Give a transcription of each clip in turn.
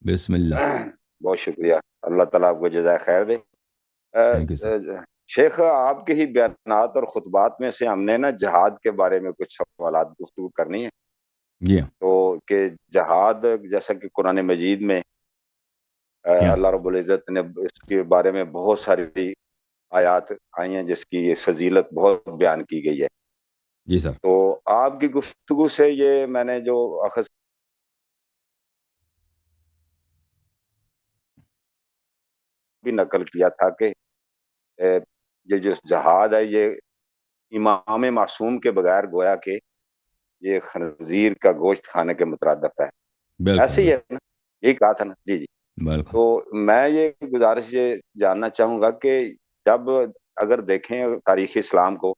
بسم اللہ. بہت شکریہ. اللہ تعالیٰ آپ کو جزائے خیر دے. Thank you sir. شیخ، آپ کے ہی بیانات اور خطبات میں سے ہم نے نا جہاد کے بارے میں کچھ سوالات گفتگو کرنی ہے. جی ہاں. تو کہ جہاد جیسا کہ قرآن مجید میں جی ہاں. اللہ رب العزت نے اس کے بارے میں بہت ساری آیات آئی ہیں جس کی فضیلت بہت بیان کی گئی ہے. جی سر. تو آپ کی گفتگو سے یہ میں نے جو اخذ بھی نقل کیا تھا کہ یہ جو جہاد ہے یہ امام معصوم کے بغیر گویا کہ یہ خنزیر کا گوشت کھانے کے مترادف ہے. بالکل ایسے ہی ہے بالکل. نا؟ یہی کہا تھا نا؟ جی جی. بالکل. تو میں یہ گزارش یہ جاننا چاہوں گا کہ جب اگر دیکھیں تاریخ اسلام کو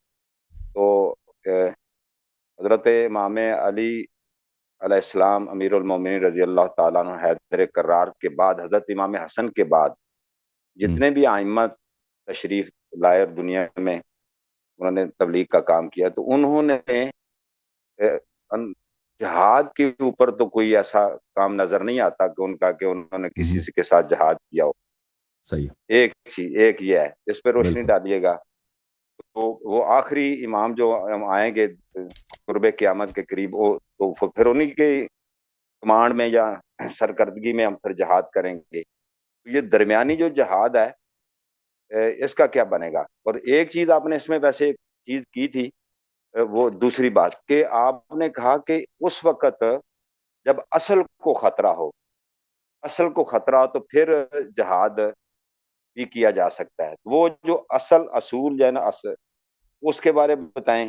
تو حضرت امام علی علیہ السلام امیر المومنین رضی اللہ تعالیٰ عنہ حیدر کرار کے بعد حضرت امام حسن کے بعد ہوں. جتنے بھی ائمہ تشریف لائے دنیا میں انہوں نے تبلیغ کا کام کیا تو انہوں نے جہاد کے اوپر تو کوئی ایسا کام نظر نہیں آتا کہ ان کا کہ انہوں نے کسی ہوں. سے کے ساتھ جہاد کیا ہو. صحیح ہے. ایک یہ ہے، اس پہ روشنی بالکل. ڈالیے گا. تو وہ آخری امام جو آئیں گے قرب قیامت کے قریب، وہ تو پھر انہی کے کمانڈ میں یا سرکردگی میں ہم پھر جہاد کریں گے. یہ درمیانی جو جہاد ہے اس کا کیا بنے گا؟ اور ایک چیز آپ نے اس میں ویسے ایک چیز کی تھی، وہ دوسری بات کہ آپ نے کہا کہ اس وقت جب اصل کو خطرہ ہو تو پھر جہاد بھی کیا جا سکتا ہے. وہ جو اصل اصول جو ہے نا اس کے بارے میں بتائیں.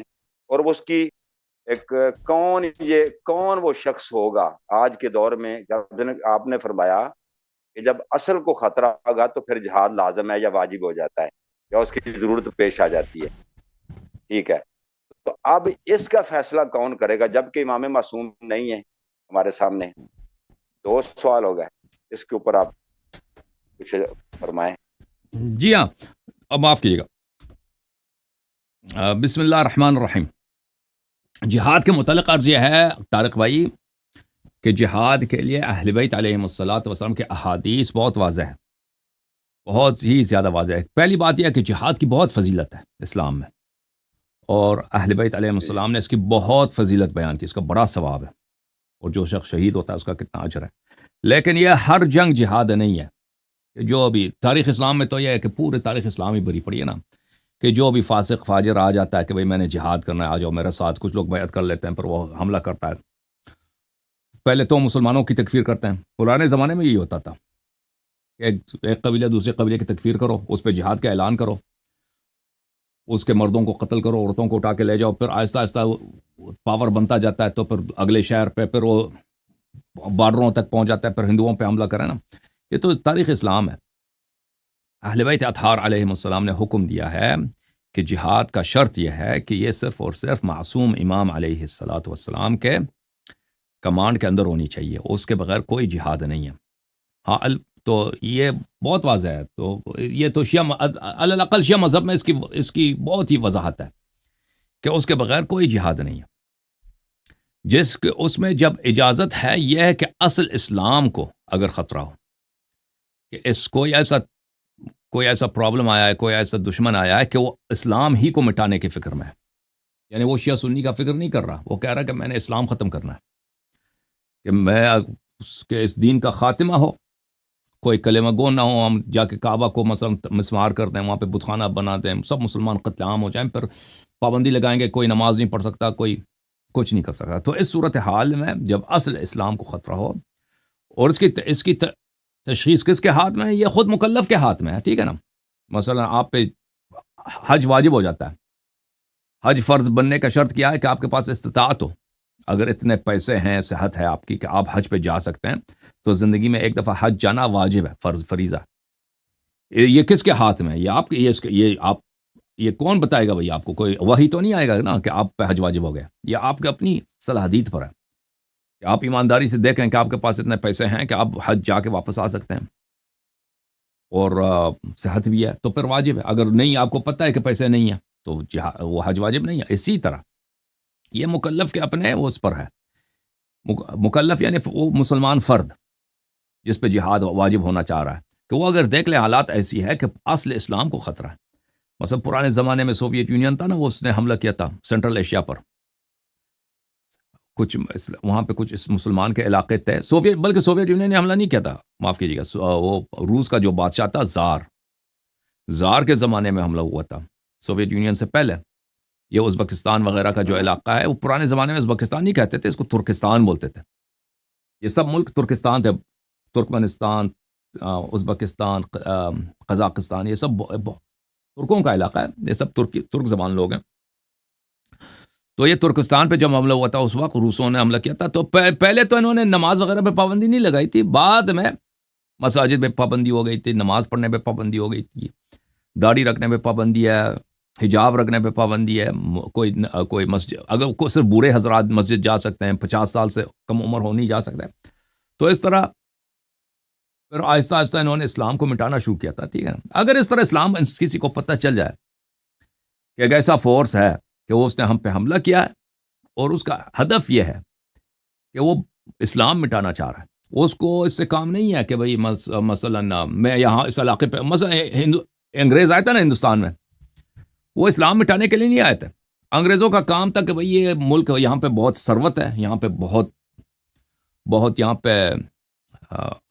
اور وہ اس کی ایک کون وہ شخص ہوگا آج کے دور میں جب آپ نے فرمایا کہ جب اصل کو خطرہ ہوگا تو پھر جہاد لازم ہے یا واجب ہو جاتا ہے یا اس کی ضرورت پیش آ جاتی ہے. ٹھیک ہے. تو اب اس کا فیصلہ کون کرے گا جبکہ امام معصوم نہیں ہے ہمارے سامنے؟ دو سوال ہو گئے، اس کے اوپر آپ کچھ فرمائیں. جی ہاں. اب معاف کیجیے گا. بسم اللہ الرحمن الرحیم. جہاد کے متعلق عرض یہ ہے طارق بھائی کہ جہاد کے لیے اہل بیت علیہم الصلوۃ والسلام کے احادیث بہت واضح ہے، بہت ہی زیادہ واضح ہے. پہلی بات یہ ہے کہ جہاد کی بہت فضیلت ہے اسلام میں، اور اہل بیت علیہم جی السلام نے اس کی بہت فضیلت بیان کی، اس کا بڑا ثواب ہے، اور جو شخص شہید ہوتا ہے اس کا کتنا اجر ہے. لیکن یہ ہر جنگ جہاد نہیں ہے. جو ابھی تاریخ اسلام میں تو یہ ہے کہ پورے تاریخ اسلام ہی بھری پڑی ہے نا، کہ جو بھی فاسق فاجر آ جاتا ہے کہ بھئی میں نے جہاد کرنا ہے، آ جاؤ میرے ساتھ. کچھ لوگ بیعت کر لیتے ہیں، پھر وہ حملہ کرتا ہے. پہلے تو مسلمانوں کی تکفیر کرتے ہیں. پرانے زمانے میں یہی ہوتا تھا کہ ایک قبیلہ دوسرے قبیلے کی تکفیر کرو، اس پہ جہاد کا اعلان کرو، اس کے مردوں کو قتل کرو، عورتوں کو اٹھا کے لے جاؤ. پھر آہستہ آہستہ پاور بنتا جاتا ہے تو پھر اگلے شہر پہ، پھر وہ بارڈروں تک پہنچ جاتا ہے، پھر ہندوؤں پہ حملہ کرے نا. یہ تو تاریخ اسلام ہے. اہل بیت اطہار علیہم السلام نے حکم دیا ہے کہ جہاد کا شرط یہ ہے کہ یہ صرف اور صرف معصوم امام علیہ الصلوۃ والسلام کے کمانڈ کے اندر ہونی چاہیے، اس کے بغیر کوئی جہاد نہیں ہے. ہاں تو یہ بہت واضح ہے. تو یہ تو الاقل شیعہ مذہب میں اس کی بہت ہی وضاحت ہے کہ اس کے بغیر کوئی جہاد نہیں ہے. جس کے اس میں جب اجازت ہے یہ ہے کہ اصل اسلام کو اگر خطرہ ہو، کہ اس کوئی ایسا پرابلم آیا ہے، کوئی ایسا دشمن آیا ہے کہ وہ اسلام ہی کو مٹانے کی فکر میں ہے. یعنی وہ شیعہ سنی کا فکر نہیں کر رہا، وہ کہہ رہا کہ میں نے اسلام ختم کرنا ہے، کہ میں کہ اس دین کا خاتمہ ہو، کوئی کلمہ گو نہ ہو، ہم جا کے کعبہ کو مثلا مسمار کر دیں، وہاں پہ بت خانہ بنا دیں، سب مسلمان قتل عام ہو جائیں، پھر پابندی لگائیں گے کوئی نماز نہیں پڑھ سکتا، کوئی کچھ نہیں کر سکتا. تو اس صورتحال میں جب اصل اسلام کو خطرہ ہو، اور اس کی تشخیص کس کے ہاتھ میں ہے؟ یہ خود مکلف کے ہاتھ میں ہے. ٹھیک ہے نا. مثلا آپ پہ حج واجب ہو جاتا ہے. حج فرض بننے کا شرط کیا ہے؟ کہ آپ کے پاس استطاعت ہو. اگر اتنے پیسے ہیں، صحت ہے آپ کی کہ آپ حج پہ جا سکتے ہیں، تو زندگی میں ایک دفعہ حج جانا واجب ہے، فرض فریضہ. یہ کس کے ہاتھ میں ہے؟ یہ آپ کے یہ کون بتائے گا بھائی آپ کو؟ کوئی وحی تو نہیں آئے گا نا کہ آپ پہ حج واجب ہو گیا. یہ آپ کے اپنی صلاحیت پر ہے کہ آپ ایمانداری سے دیکھیں کہ آپ کے پاس اتنے پیسے ہیں کہ آپ حج جا کے واپس آ سکتے ہیں، اور صحت بھی ہے، تو پھر واجب ہے. اگر نہیں، آپ کو پتہ ہے کہ پیسے نہیں ہیں، تو وہ حج واجب نہیں ہے. اسی طرح یہ مکلف کے اپنے وہ اس پر ہے. مکلف یعنی وہ مسلمان فرد جس پہ جہاد واجب ہونا چاہ رہا ہے، کہ وہ اگر دیکھ لیں حالات ایسی ہے کہ اصل اسلام کو خطرہ ہے. مثلا پرانے زمانے میں سوویت یونین تھا نا، وہ اس نے حملہ کیا تھا سینٹرل ایشیا پر، کچھ وہاں پہ کچھ اس مسلمان کے علاقے تھے. بلکہ سوویت یونین نے حملہ نہیں کیا تھا، معاف کیجیے گا، وہ روس کا جو بادشاہ تھا زار کے زمانے میں حملہ ہوا تھا، سوویت یونین سے پہلے. یہ ازبکستان وغیرہ کا جو علاقہ ہے، وہ پرانے زمانے میں ازبکستان نہیں کہتے تھے، اس کو ترکستان بولتے تھے. یہ سب ملک ترکستان تھے، ترکمنستان، ازبکستان، قزاقستان، یہ سب ترکوں کا علاقہ ہے، یہ سب ترک زبان لوگ ہیں. تو یہ ترکستان پہ جب حملہ ہوا تھا اس وقت روسوں نے حملہ کیا تھا. تو پہلے تو انہوں نے نماز وغیرہ پہ پابندی نہیں لگائی تھی، بعد میں مساجد پہ پابندی ہو گئی تھی، نماز پڑھنے پہ پابندی ہو گئی تھی، داڑھی رکھنے پہ پابندی ہے، حجاب رکھنے پہ پابندی ہے. کوئی مسجد اگر صرف بوڑھے حضرات مسجد جا سکتے ہیں، 50 سال سے کم عمر ہو نہیں جا سکتے. تو اس طرح پھر آہستہ آہستہ انہوں نے اسلام کو مٹانا شروع کیا تھا. ٹھیک ہے نا. اگر اس طرح اسلام کسی کو پتہ چل جائے کہ ایک ایسا فورس ہے کہ وہ اس نے ہم پہ حملہ کیا ہے اور اس کا ہدف یہ ہے کہ وہ اسلام مٹانا چاہ رہا ہے، اس کو اس سے کام نہیں ہے کہ بھئی مثلا میں یہاں اس علاقے پہ، مثلا انگریز آئے تھے نا ہندوستان میں، وہ اسلام مٹانے کے لیے نہیں آئے تھے. انگریزوں کا کام تھا کہ بھئی یہ ملک یہاں پہ بہت ثروت ہے، یہاں پہ بہت یہاں پہ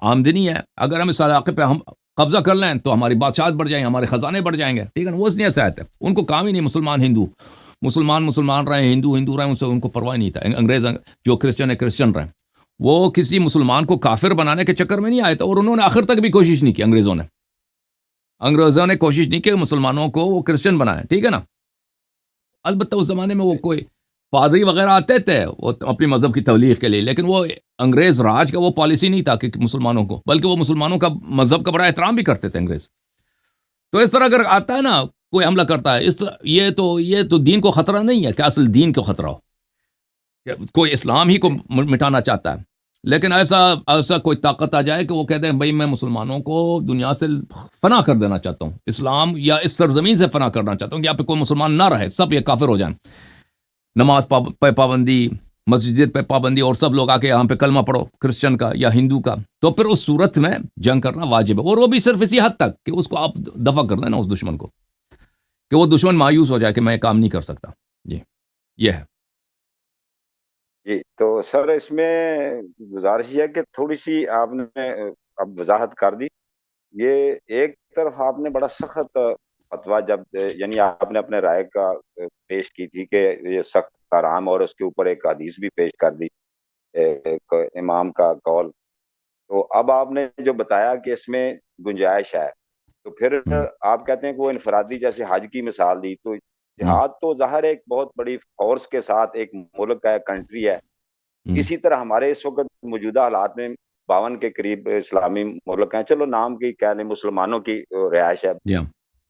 آمدنی ہے، اگر ہم اس علاقے پہ ہم قبضہ کر لیں تو ہماری بادشاہت بڑھ جائیں، ہمارے خزانے بڑھ جائیں گے. ٹھیک ہے نا. وہ اس نیت سے آئے تھے، ان کو کام ہی نہیں مسلمان رہے، ہندو رہے، ان کو پرواہ نہیں تھا. انگریز جو کرسچن ہے کرسچن رہے، وہ کسی مسلمان کو کافر بنانے کے چکر میں نہیں آئے تھے. اور انہوں نے آخر تک بھی کوشش نہیں کی، انگریزوں نے کوشش نہیں کی کہ مسلمانوں کو وہ کرسچن بنائیں. ٹھیک ہے نا. البتہ اس زمانے میں وہ کوئی پادری وغیرہ آتے تھے وہ اپنی مذہب کی تبلیغ کے لیے، لیکن وہ انگریز راج کا وہ پالیسی نہیں تھا کہ مسلمانوں کو، بلکہ وہ مسلمانوں کا مذہب کا بڑا احترام بھی کرتے تھے انگریز. تو اس طرح اگر آتا ہے نا کوئی حملہ کرتا ہے، یہ تو دین کو خطرہ نہیں ہے کہ اصل دین کو خطرہ ہو، کہ کوئی اسلام ہی کو مٹانا چاہتا ہے. لیکن ایسا کوئی طاقت آ جائے کہ وہ کہتے ہیں بھائی میں مسلمانوں کو دنیا سے فنا کر دینا چاہتا ہوں، اسلام یا اس سرزمین سے فنا کرنا چاہتا ہوں کہ یہاں پہ کوئی مسلمان نہ رہے، سب یہ کافر ہو جائیں. نماز پہ پابندی، مسجد پہ پابندی، اور سب لوگ آ کے یہاں پہ کلمہ پڑھو کرسچن کا یا ہندو کا. تو پھر اس صورت میں جنگ کرنا واجب ہے، اور وہ بھی صرف اسی حد تک کہ اس کو آپ دفع کر دینا، اس دشمن کو، کہ وہ دشمن مایوس ہو جائے کہ میں کام نہیں کر سکتا. جی یہ ہے. جی تو سر اس میں گزارش یہ ہے کہ تھوڑی سی آپ نے اب وضاحت کر دی. یہ ایک طرف آپ نے بڑا سخت فتویٰ جب یعنی آپ نے اپنے رائے کا پیش کی تھی کہ یہ سخت حرام، اور اس کے اوپر ایک حدیث بھی پیش کر دی، ایک امام کا قول. تو اب آپ نے جو بتایا کہ اس میں گنجائش ہے، تو پھر آپ کہتے ہیں کہ وہ انفرادی جیسے حج کی مثال دی، تو جہاد تو ظاہر ایک بہت بڑی فورس کے ساتھ ایک ملک ہے، کنٹری ہے. اسی طرح ہمارے اس وقت موجودہ حالات میں 52 کے قریب اسلامی ملک ہیں، چلو نام کی کہہ لیں مسلمانوں کی رہائش ہے.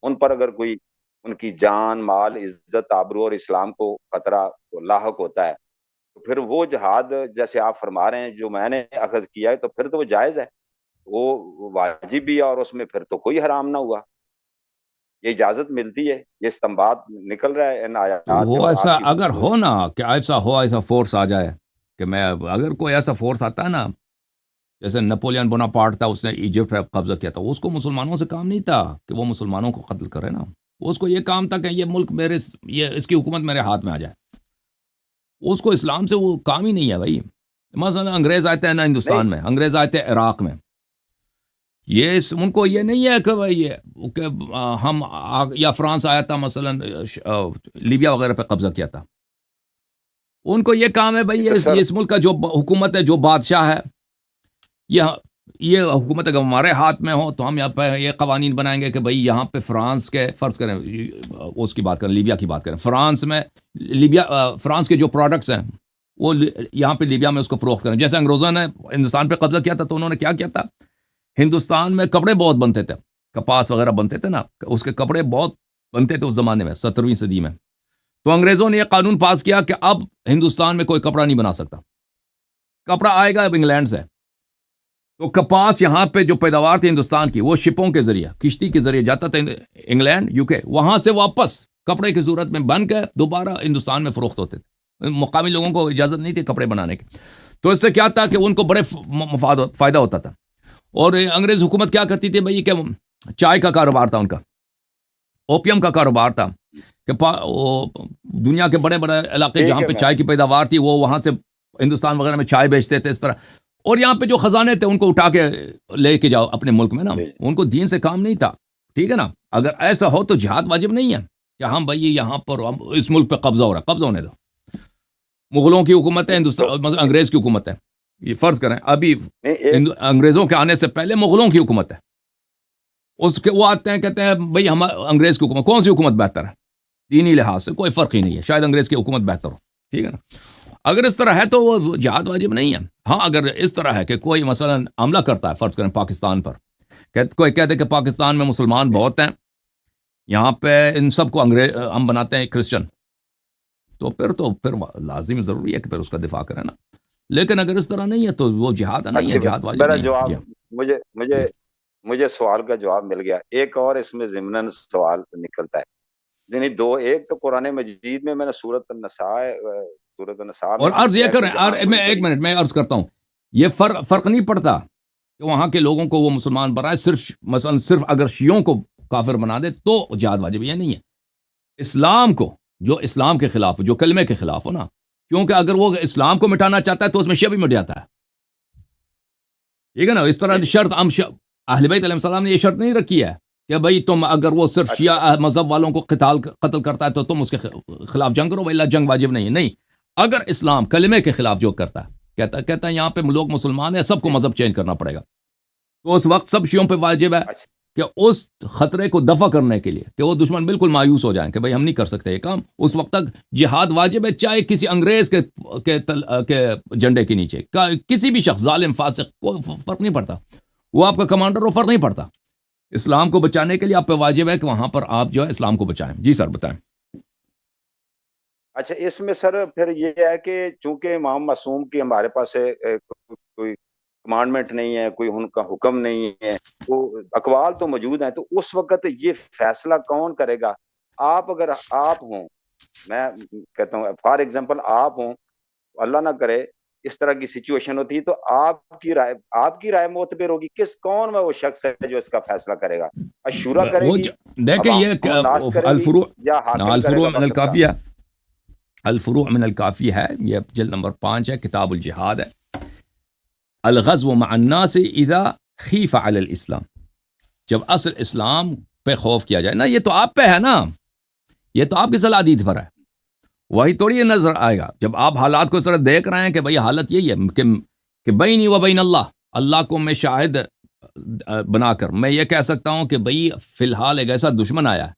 ان پر اگر کوئی ان کی جان، مال، عزت، آبرو اور اسلام کو خطرہ لاحق ہوتا ہے، تو پھر وہ جہاد جیسے آپ فرما رہے ہیں جو میں نے اخذ کیا ہے، تو پھر تو وہ جائز ہے، وہ واجب بھی ہے، اور اس میں پھر تو کوئی حرام نہ ہوا. یہ اجازت ملتی ہے، یہ استنباط نکل رہا ہے ان آیات. وہ ایسا اگر ہو نا کہ ایسا فورس آ جائے کہ میں، اگر کوئی ایسا فورس آتا ہے نا، جیسے نپولین بوناپارٹ تھا، اس نے ایجپٹ پہ قبضہ کیا تھا، اس کو مسلمانوں سے کام نہیں تھا کہ وہ مسلمانوں کو قتل کرے نا، اس کو یہ کام تھا کہ یہ ملک اس کی حکومت میرے ہاتھ میں آ جائے. اس کو اسلام سے وہ کام ہی نہیں ہے بھائی. مثلا انگریز آتے ہیں نا ہندوستان میں، انگریز آتے ہیں عراق میں، یہ ان کو یہ نہیں ہے کہ بھائی کہ ہم، یا فرانس آیا تھا مثلا لیبیا وغیرہ پہ قبضہ کیا تھا، ان کو یہ کام ہے بھائی اس ملک کا جو حکومت ہے، جو بادشاہ ہے، یہ حکومت اگر ہمارے ہاتھ میں ہو تو ہم یہاں پہ یہ قوانین بنائیں گے کہ بھائی یہاں پہ فرانس کے، فرض کریں اس کی بات کریں، لیبیا کی بات کریں، فرانس کے جو پروڈکٹس ہیں وہ یہاں پہ لیبیا میں اس کو فروخت کریں. جیسے انگریزوں نے ہندوستان پہ قبضہ کیا تھا تو انہوں نے کیا کیا تھا، ہندوستان میں کپڑے بہت بنتے تھے، کپاس وغیرہ بنتے تھے نا، اس کے کپڑے بہت بنتے تھے اس زمانے میں، 17ویں صدی میں. تو انگریزوں نے یہ قانون پاس کیا کہ اب ہندوستان میں کوئی کپڑا نہیں بنا سکتا، کپڑا آئے گا اب انگلینڈ سے. تو کپاس یہاں پہ جو پیداوار تھی ہندوستان کی، وہ شپوں کے ذریعے، کشتی کے ذریعے جاتا تھا انگلینڈ، UK، وہاں سے واپس کپڑے کی صورت میں بن کے دوبارہ ہندوستان میں فروخت ہوتے تھے. مقامی لوگوں کو اجازت نہیں تھی کپڑے بنانے کی. تو اس سے کیا تھا کہ ان کو بڑے فائدہ ہوتا تھا. اور انگریز حکومت کیا کرتی تھی بھائی کہ چائے کا کاروبار تھا ان کا، اوپیم کا کاروبار تھا کہ دنیا کے بڑے بڑے علاقے جہاں پہ چائے کی پیداوار تھی وہ وہاں سے ہندوستان وغیرہ میں چائے بیچتے تھے اس طرح، اور یہاں پہ جو خزانے تھے ان کو اٹھا کے لے کے جاؤ اپنے ملک میں نا، ان کو دین سے کام نہیں تھا، ٹھیک ہے نا. اگر ایسا ہو تو جہاد واجب نہیں ہے کہ ہم بھائی یہاں پر اس ملک پہ قبضہ ہو رہا ہے، قبضہ ہونے دو. مغلوں کی حکومت ہے ہندوستان، انگریز کی حکومت ہے، یہ فرض کریں ابھی انگریزوں کے آنے سے پہلے مغلوں کی حکومت ہے، اس کے وہ آتے ہیں کہتے ہیں بھائی ہم انگریز کی حکومت، کون سی حکومت بہتر ہے دینی لحاظ سے؟ کوئی فرق ہی نہیں ہے، شاید انگریز کی حکومت بہتر ہو، ٹھیک ہے نا. اگر اس طرح ہے تو وہ جہاد واجب نہیں ہے. ہاں اگر اس طرح ہے کہ کوئی مثلا حملہ کرتا ہے فرض کریں پاکستان پر، کوئی کہتے کہ پاکستان میں مسلمان بہت ہیں، یہاں پہ ان سب کو انگریز ہم بناتے ہیں کرسچن، تو پھر لازم ضروری ہے کہ پھر اس کا دفاع کریں نا. لیکن اگر اس طرح نہیں ہے تو وہ جہاد نہیں ہے، جہاد واجب میرا نہیں جواب ہے. مجھے سوال کا جواب مل گیا. ایک اور اس میں ضمناً سوال نکلتا ہے، یعنی دو، ایک تو قرآن مجید میں نے سورۃ النساء اور عرض یہ کریں، میں ایک منٹ میں عرض کرتا ہوں، یہ فرق نہیں پڑتا کہ وہاں کے لوگوں کو وہ مسلمان بنائے، صرف اگر شیعوں کو کافر بنا دے تو جہاد واجب. یہ نہیں ہے. اسلام کو، جو اسلام کے خلاف ہو، جو کلمے کے خلاف ہو نا، کیونکہ اگر وہ اسلام کو مٹانا چاہتا ہے تو اس میں شیعہ بھی مٹ جاتا ہے، ٹھیک ہے نا. اس طرح شرط اہل بیت علیہ السلام نے یہ شرط نہیں رکھی ہے کہ بھائی تم اگر وہ صرف شیعہ مذہب والوں کو قتل کرتا ہے تو تم اس کے خلاف جنگ کرو، ولا جنگ واجب نہیں ہے. نہیں، اگر اسلام کلمے کے خلاف جو کرتا ہے، کہتا ہے یہاں پہ لوگ مسلمان ہیں، سب کو مذہب چینج کرنا پڑے گا، تو اس وقت سب شیعوں پہ واجب ہے کہ اس خطرے کو دفع کرنے کے لیے کہ وہ دشمن بالکل مایوس ہو جائیں کہ بھائی ہم نہیں کر سکتے یہ کام، اس وقت تک جہاد واجب ہے، چاہے کسی انگریز کے جھنڈے کے نیچے کسی بھی شخص ظالم فاسق، کوئی فرق نہیں پڑتا، وہ آپ کا کمانڈر ہو، فرق نہیں پڑتا. اسلام کو بچانے کے لیے آپ پہ واجب ہے کہ وہاں پر آپ جو ہے اسلام کو بچائیں. جی سر بتائیں. اچھا، اس میں سر پھر یہ ہے کہ چونکہ امام معصوم کی ہمارے پاس کوئی کمانڈمنٹ نہیں ہے، کوئی ان کا حکم نہیں ہے، تو اقوال تو موجود ہیں، تو اس وقت یہ فیصلہ کون کرے گا؟ اگر آپ ہوں، میں کہتا ہوں فار ایگزامپل آپ ہوں، اللہ نہ کرے اس طرح کی سچویشن ہوتی ہے، تو آپ کی رائے معتبر ہوگی، کون وہ شخص ہے جو اس کا فیصلہ کرے گا؟ اشورا کرے گی، دیکھیں یہ الناس کرے گی، یا حاکم کرے الفروع گا من وقت کا؟ الکافیہ، الفروع من الکافی ہے، یہ جلد نمبر 5 ہے، کتاب الجہاد ہے. الغزو مع الناس اذا خیف علی الاسلام، جب اصل اسلام پہ خوف کیا جائے نا، یہ تو آپ پہ ہے نا، یہ تو آپ کی صلاحیت پر ہے، وہی تھوڑی یہ نظر آئے گا. جب آپ حالات کو صرف دیکھ رہے ہیں کہ بھئی حالت یہی ہے کہ بینی و بین اللہ کو میں شاہد بنا کر میں یہ کہہ سکتا ہوں کہ بھئی فی الحال ایک ایسا دشمن آیا ہے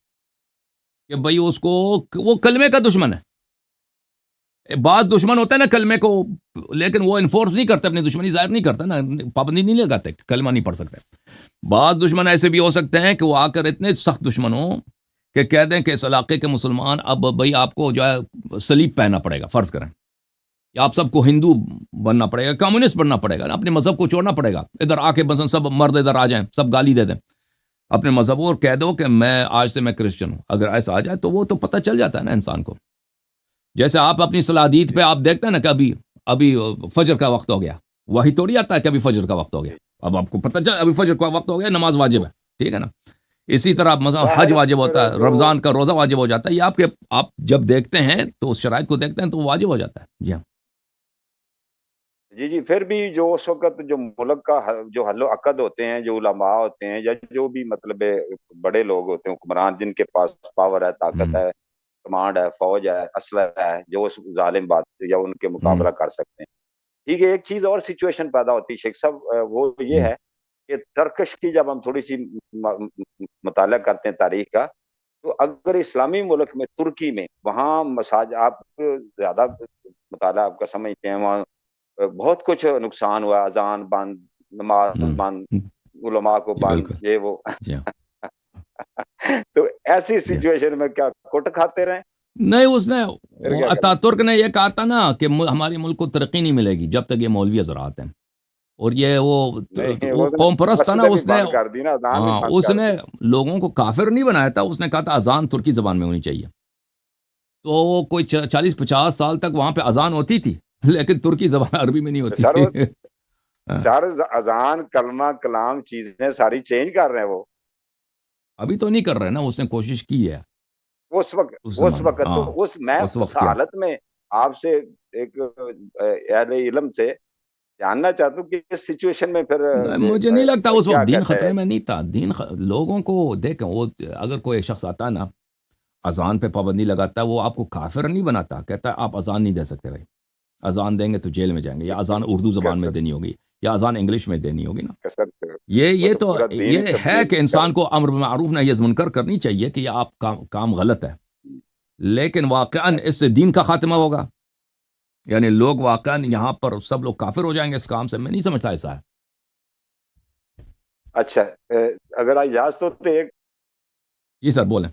کہ بھئی اس کو، وہ کلمے کا دشمن ہے. بعض دشمن ہوتے ہیں نا کلمے کو، لیکن وہ انفورس نہیں کرتے، اپنی دشمنی ظاہر نہیں کرتے نا، پابندی نہیں لگاتے، کلمہ نہیں پڑھ سکتے. بعض دشمن ایسے بھی ہو سکتے ہیں کہ وہ آ کر اتنے سخت دشمن ہوں کہ کہہ دیں کہ اس علاقے کے مسلمان اب بھئی آپ کو جو ہے صلیب پہننا پڑے گا، فرض کریں، یا آپ سب کو ہندو بننا پڑے گا، کمیونسٹ بننا پڑے گا، اپنے مذہب کو چھوڑنا پڑے گا، ادھر آ کے بس سب مرد ادھر آ جائیں، سب گالی دے دیں اپنے مذہب اور کہہ دو کہ میں آج سے میں کرسچن ہوں. اگر ایسا آ جائے تو وہ تو پتہ چل جاتا ہے نا انسان کو. جیسے آپ اپنی صلاحیت پہ آپ دیکھتے ہیں نا کہ ابھی فجر کا وقت ہو گیا، وہی توڑی آتا ہے کہ ابھی فجر کا وقت ہو گیا، اب آپ کو پتہ چل ابھی فجر کا وقت ہو گیا، نماز واجب ہے، ٹھیک ہے نا. اسی طرح مثلا حج واجب ہوتا ہے، رمضان کا روزہ واجب ہو جاتا ہے، یہ آپ جب دیکھتے ہیں تو اس شرائط کو دیکھتے ہیں تو واجب ہو جاتا ہے. جی ہاں جی، پھر بھی جو اس وقت جو ملک کا جو حل و عقد ہوتے ہیں، جو علماء ہوتے ہیں، یا جو بھی مطلب بڑے لوگ ہوتے ہیں، حکمران جن کے پاس پاور ہے، طاقت ہے، کمانڈ ہے، فوج ہے، اسلحہ ہے، جو اس ظالم بات یا ان کے مقابلہ کر سکتے ہیں. ٹھیک ہے، ایک چیز اور سچویشن پیدا ہوتی ہے شیخ صاحب، وہ یہ ہے کہ ترکش کی جب ہم تھوڑی سی مطالعہ کرتے ہیں تاریخ کا، تو اگر اسلامی ملک میں، ترکی میں، وہاں مساجد، آپ زیادہ مطالعہ آپ کا سمجھتے ہیں، وہاں بہت کچھ نقصان ہوا، اذان بند، نماز بند، علماء کو بند، یہ وہ. تو ایسی سچویشن میں کیا کوٹ کھاتے رہیں؟ نہیں، اس نے اتاترک نے یہ کہا تھا نا کہ ہمارے ملک کو ترقی نہیں ملے گی جب تک یہ مولوی حضرات ہیں، اور یہ وہ قوم پرست تھا نا، اس نے لوگوں کو کافر نہیں بنایا تھا، اس نے کہا تھا اذان ترکی زبان میں ہونی چاہیے. تو کوئی 40-50 سال تک وہاں پہ اذان ہوتی تھی، لیکن ترکی زبان عربی میں نہیں ہوتی تھی. ہاں، سر اذان کلمہ کلام چیزیں ساری چینج کر رہے ہیں وہ ابھی تو نہیں کر رہے نا، اس نے کوشش کی ہے اس وقت اس اس زمانے وقت ہاں، تو میں اس اس وقت کیا حالت میں آپ سے ایک اہل علم سے جاننا چاہتا ہوں کہ اس سچویشن میں پھر مجھے نہیں لگتا اس کیا وقت دین کہتے خطرے ہیں میں نہیں تھا، لوگوں کو دیکھیں، وہ اگر کوئی شخص آتا نا اذان پہ پابندی لگاتا ہے، وہ آپ کو کافر نہیں بناتا، کہتا ہے آپ اذان نہیں دے سکتے بھائی، اذان دیں گے تو جیل میں جائیں گے، یا اذان اردو زبان میں کثرت دینی ہوگی یا اذان انگلش میں دینی ہوگی نا۔ کثرت وہ یہ تو تو پورا دین یہ ہے تبدیل کہ کر انسان کو امر بالمعروف نہی عن المنکر کرنی چاہیے کہ یہ آپ کام غلط ہے، لیکن واقعاً اس سے دین کا خاتمہ ہوگا، یعنی لوگ واقعاً یہاں پر سب لوگ کافر ہو جائیں گے اس کام سے، میں نہیں سمجھتا ایسا ہے۔ اچھا اگر اجازت ہو تو ایک جی سر بولیں۔